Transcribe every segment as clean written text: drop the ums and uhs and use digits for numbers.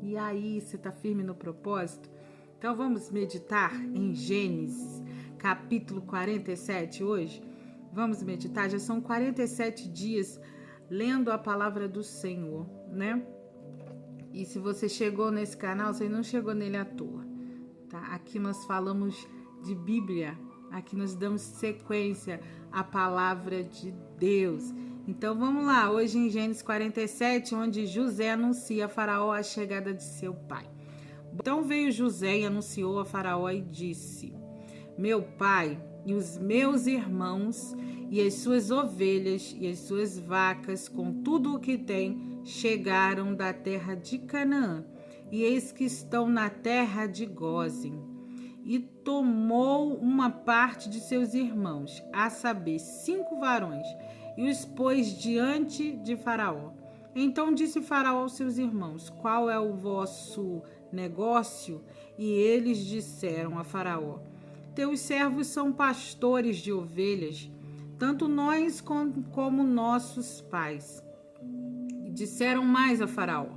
E aí, você está firme no propósito? Então vamos meditar em Gênesis, capítulo 47 hoje? Vamos meditar, já são 47 dias lendo a palavra do Senhor, né? E se você chegou nesse canal, você não chegou nele à toa, tá? Aqui nós falamos de Bíblia, aqui nós damos sequência à palavra de Deus. Então vamos lá, hoje em Gênesis 47, onde José anuncia a Faraó a chegada de seu pai. Então veio José e anunciou a Faraó e disse: meu pai e os meus irmãos e as suas ovelhas e as suas vacas, com tudo o que tem, chegaram da terra de Canaã, e eis que estão na terra de Gósen. E tomou uma parte de seus irmãos, a saber, 5 varões, e os pôs diante de Faraó. Então disse Faraó aos seus irmãos: qual é o vosso negócio? E eles disseram a Faraó: teus servos são pastores de ovelhas, tanto nós como nossos pais. E disseram mais a Faraó: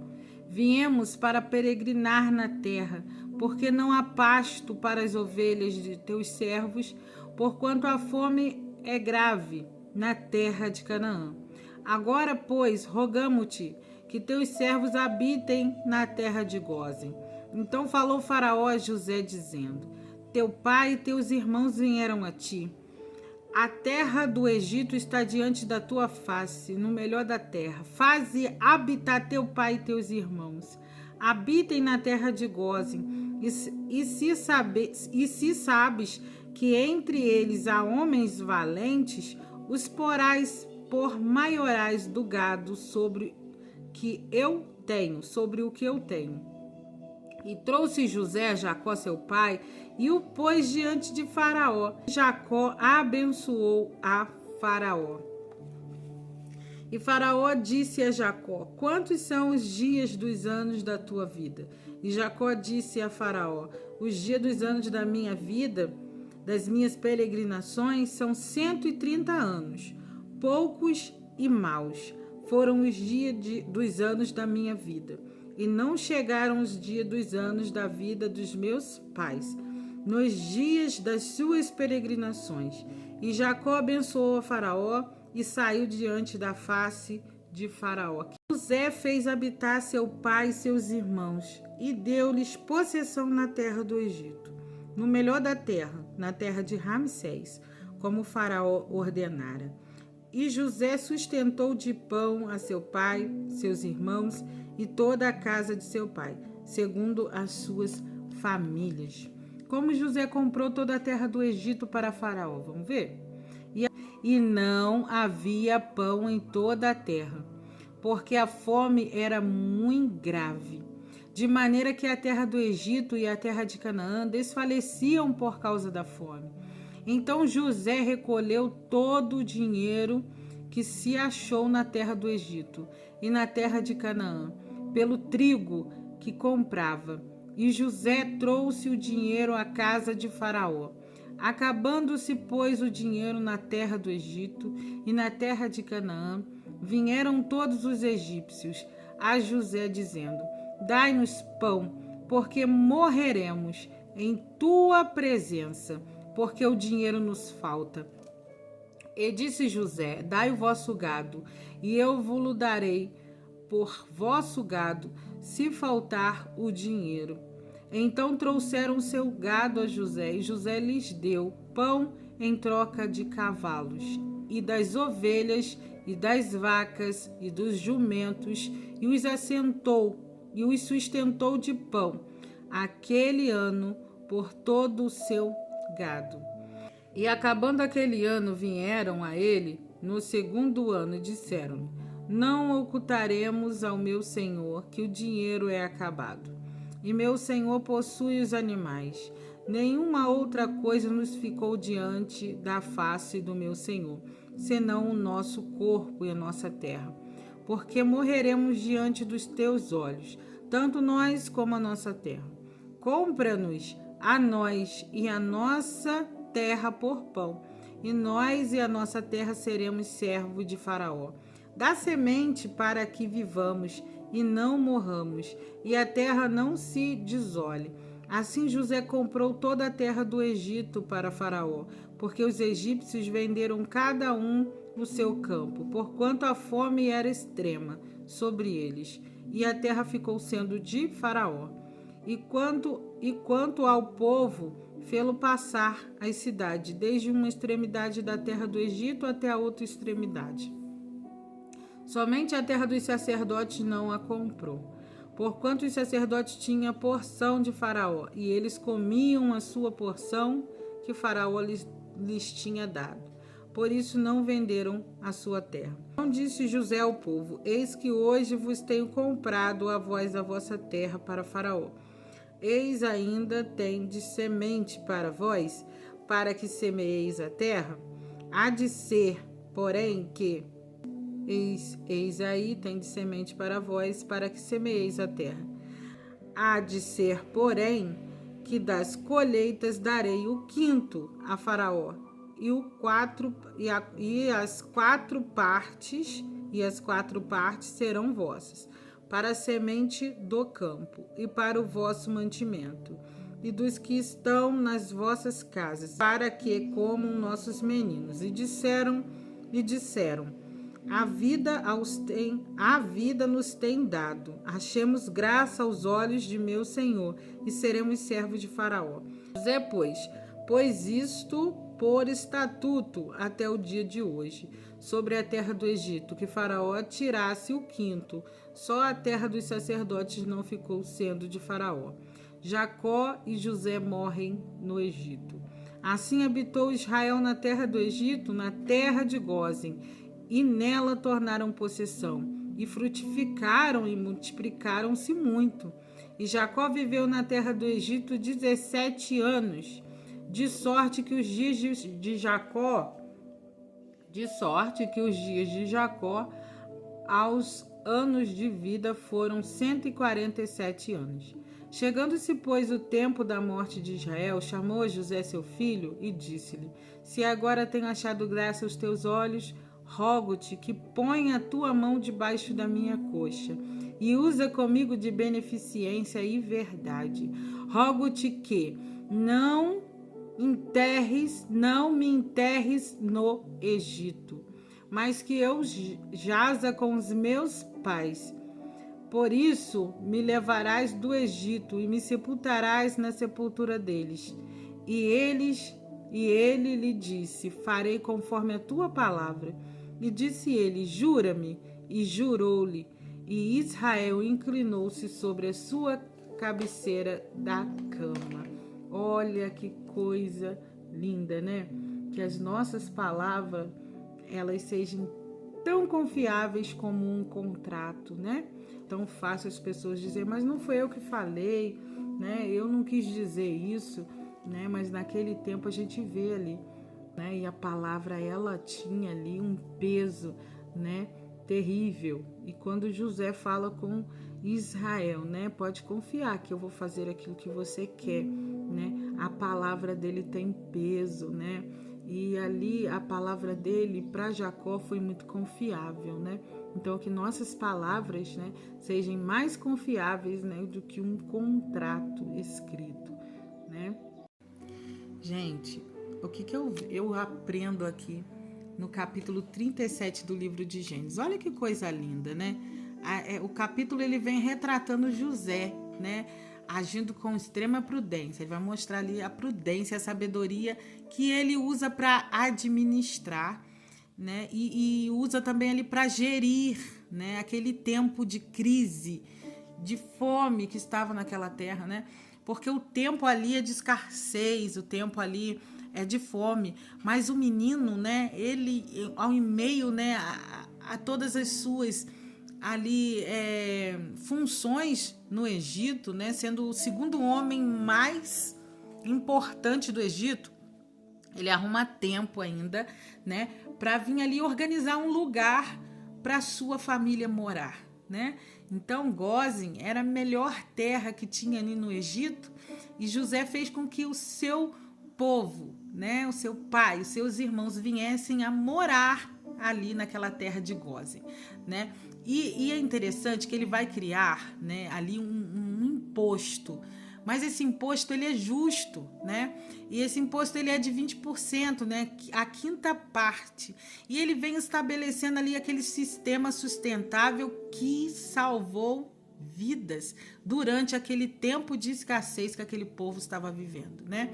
viemos para peregrinar na terra, porque não há pasto para as ovelhas de teus servos, porquanto a fome é grave na terra de Canaã. Agora, pois, rogamo-te que teus servos habitem na terra de Gósen. Então falou Faraó a José, dizendo: teu pai e teus irmãos vieram a ti. A terra do Egito está diante da tua face, no melhor da terra. Faze habitar teu pai e teus irmãos. Habitem na terra de Gósen. E se sabes que entre eles há homens valentes, os porás por maiorais do gado sobre o que eu tenho. E trouxe José a Jacó, seu pai, e o pôs diante de Faraó. Jacó abençoou a Faraó. E Faraó disse a Jacó: quantos são os dias dos anos da tua vida? E Jacó disse a Faraó: os dias dos anos da minha vida, das minhas peregrinações, são 130 anos. Poucos e maus foram os dias dos anos da minha vida. E não chegaram os dias dos anos da vida dos meus pais, nos dias das suas peregrinações. E Jacó abençoou a Faraó e saiu diante da face de Faraó. José fez habitar seu pai e seus irmãos, e deu-lhes possessão na terra do Egito, no melhor da terra, na terra de Ramsés, como Faraó ordenara. E José sustentou de pão a seu pai, seus irmãos e toda a casa de seu pai, segundo as suas famílias. Como José comprou toda a terra do Egito para Faraó, vamos ver? E não havia pão em toda a terra, porque a fome era muito grave, de maneira que a terra do Egito e a terra de Canaã desfaleciam por causa da fome. Então José recolheu todo o dinheiro que se achou na terra do Egito e na terra de Canaã, pelo trigo que comprava. E José trouxe o dinheiro à casa de Faraó. Acabando-se, pois, o dinheiro na terra do Egito e na terra de Canaã, vieram todos os egípcios a José, dizendo: dai-nos pão, porque morreremos em tua presença, porque o dinheiro nos falta. E disse José: dai o vosso gado, e eu vos darei por vosso gado, se faltar o dinheiro. Então trouxeram seu gado a José, e José lhes deu pão em troca de cavalos, e das ovelhas, e das vacas, e dos jumentos, e os assentou, e os sustentou de pão, aquele ano, por todo o seu gado. E acabando aquele ano, vieram a ele no segundo ano e disseram: não ocultaremos ao meu senhor que o dinheiro é acabado, e meu senhor possui os animais. Nenhuma outra coisa nos ficou diante da face do meu senhor, senão o nosso corpo e a nossa terra, porque morreremos diante dos teus olhos, tanto nós como a nossa terra. Compra-nos a nós e a nossa terra por pão, e nós e a nossa terra seremos servos de Faraó. Dá semente para que vivamos, e não morramos, e a terra não se desole. Assim José comprou toda a terra do Egito para Faraó, porque os egípcios venderam cada um o seu campo, porquanto a fome era extrema sobre eles, e a terra ficou sendo de Faraó. E quanto ao povo, fê-lo passar as cidades, desde uma extremidade da terra do Egito até a outra extremidade. Somente a terra dos sacerdotes não a comprou, porquanto os sacerdotes tinham porção de Faraó, e eles comiam a sua porção que Faraó lhes tinha dado. Por isso não venderam a sua terra. Então disse José ao povo: Eis que hoje vos tenho comprado a vós a vossa terra para Faraó. Eis ainda tendes semente para vós, para que semeeis a terra. Há de ser, porém, que Eis aí tendes semente para vós, para que semeeis a terra. Há de ser, porém, que das colheitas darei o quinto a Faraó, e as quatro partes serão vossas, para a semente do campo e para o vosso mantimento, e dos que estão nas vossas casas, para que comam nossos meninos. E disseram, a vida nos tem dado. Achemos graça aos olhos de meu senhor e seremos servos de Faraó. José, pois isto por estatuto até o dia de hoje, sobre a terra do Egito, que Faraó tirasse o quinto. Só a terra dos sacerdotes não ficou sendo de Faraó. Jacó e José morrem no Egito. Assim habitou Israel na terra do Egito, na terra de Gósen, e nela tornaram possessão, e frutificaram e multiplicaram-se muito. E Jacó viveu na terra do Egito 17 anos, de sorte que os dias de Jacó, aos anos de vida, foram 147 anos. Chegando-se, pois, o tempo da morte de Israel, chamou a José seu filho e disse-lhe: Se agora tenho achado graça aos teus olhos, rogo-te que ponha a tua mão debaixo da minha coxa e usa comigo de beneficência e verdade. Rogo-te que não me enterres no Egito, mas que eu jaza com os meus pais. Por isso me levarás do Egito e me sepultarás na sepultura deles. E ele lhe disse: Farei conforme a tua palavra. E disse ele: Jura-me. E jurou-lhe. E Israel inclinou-se sobre a sua cabeceira da cama. Olha que coisa linda, né? Que as nossas palavras, elas sejam tão confiáveis como um contrato, né? Tão fácil as pessoas dizerem, mas não foi eu que falei, né? Eu não quis dizer isso, né? Mas naquele tempo a gente vê ali, né? E a palavra, ela tinha ali um peso, né? Terrível. E quando José fala com Israel, né? Pode confiar que eu vou fazer aquilo que você quer, né? A palavra dele tem peso, né? E ali a palavra dele para Jacó foi muito confiável, né? Então que nossas palavras, né, sejam mais confiáveis, né, do que um contrato escrito, né? Gente, o que eu aprendo aqui no capítulo 37 do livro de Gênesis? Olha que coisa linda, né? O capítulo ele vem retratando José, né? Agindo com extrema prudência. Ele vai mostrar ali a prudência, a sabedoria que ele usa para administrar, né? E usa também ali para gerir, né? Aquele tempo de crise, de fome que estava naquela terra, né? Porque o tempo ali é de escassez, o tempo ali é de fome. Mas o menino, né? Ele, ao meio, né? A todas as suas ali funções no Egito, né? Sendo o segundo homem mais importante do Egito, ele arruma tempo ainda, né? Para vir ali organizar um lugar para sua família morar, né? Então Gósen era a melhor terra que tinha ali no Egito, e José fez com que o seu povo, né, o seu pai, os seus irmãos viessem a morar ali naquela terra de Gósen, né? E é interessante que ele vai criar, né, ali um imposto, mas esse imposto ele é justo, né? E esse imposto ele é de 20%, né? A quinta parte. E ele vem estabelecendo ali aquele sistema sustentável que salvou vidas durante aquele tempo de escassez que aquele povo estava vivendo, né?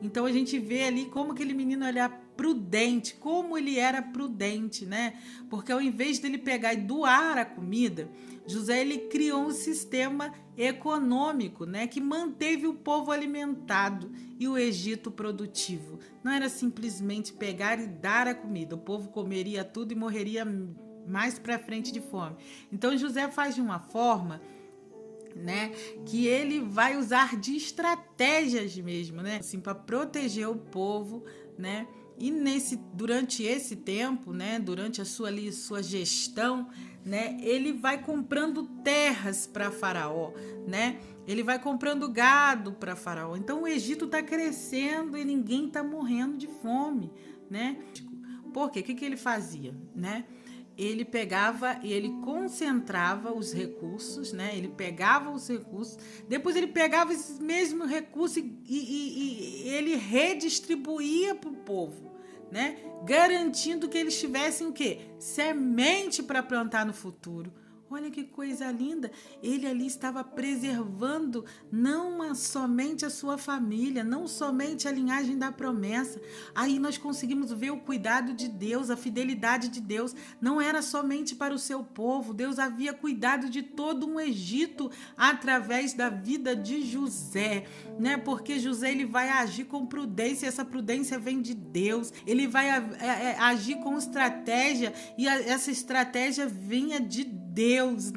Então a gente vê ali como aquele menino era prudente, como ele era prudente, né? Porque ao invés dele pegar e doar a comida, José ele criou um sistema econômico, né, que manteve o povo alimentado e o Egito produtivo. Não era simplesmente pegar e dar a comida, o povo comeria tudo e morreria mais para frente de fome. Então José faz de uma forma, né, que ele vai usar de estratégias mesmo, né, assim, para proteger o povo, né? E durante esse tempo, né, durante a sua gestão, né, ele vai comprando terras para Faraó, né? Ele vai comprando gado para Faraó. Então o Egito está crescendo e ninguém está morrendo de fome, né? Por quê? O que ele fazia, né? Ele pegava e ele concentrava os recursos, né? Ele pegava os recursos, depois ele pegava esses mesmos recursos e ele redistribuía para o povo, né? Garantindo que eles tivessem o quê? Semente para plantar no futuro. Olha que coisa linda, ele ali estava preservando não somente a sua família, não somente a linhagem da promessa. Aí nós conseguimos ver o cuidado de Deus, a fidelidade de Deus. Não era somente para o seu povo, Deus havia cuidado de todo um Egito através da vida de José, né? Porque José ele vai agir com prudência, essa prudência vem de Deus. Ele vai agir com estratégia e essa estratégia vinha de Deus, né?